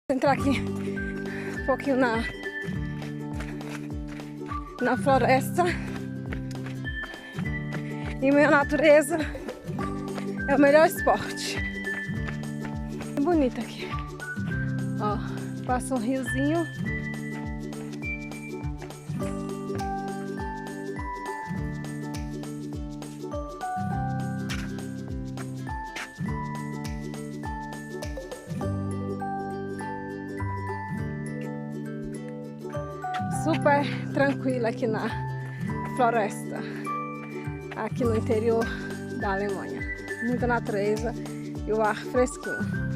Vou entrar aqui um pouquinho na floresta. E minha natureza é o melhor esporte. É bonito aqui. Ó, passa um riozinho. Super tranquila aqui na floresta, aqui no interior da Alemanha. Muita natureza e o ar fresquinho.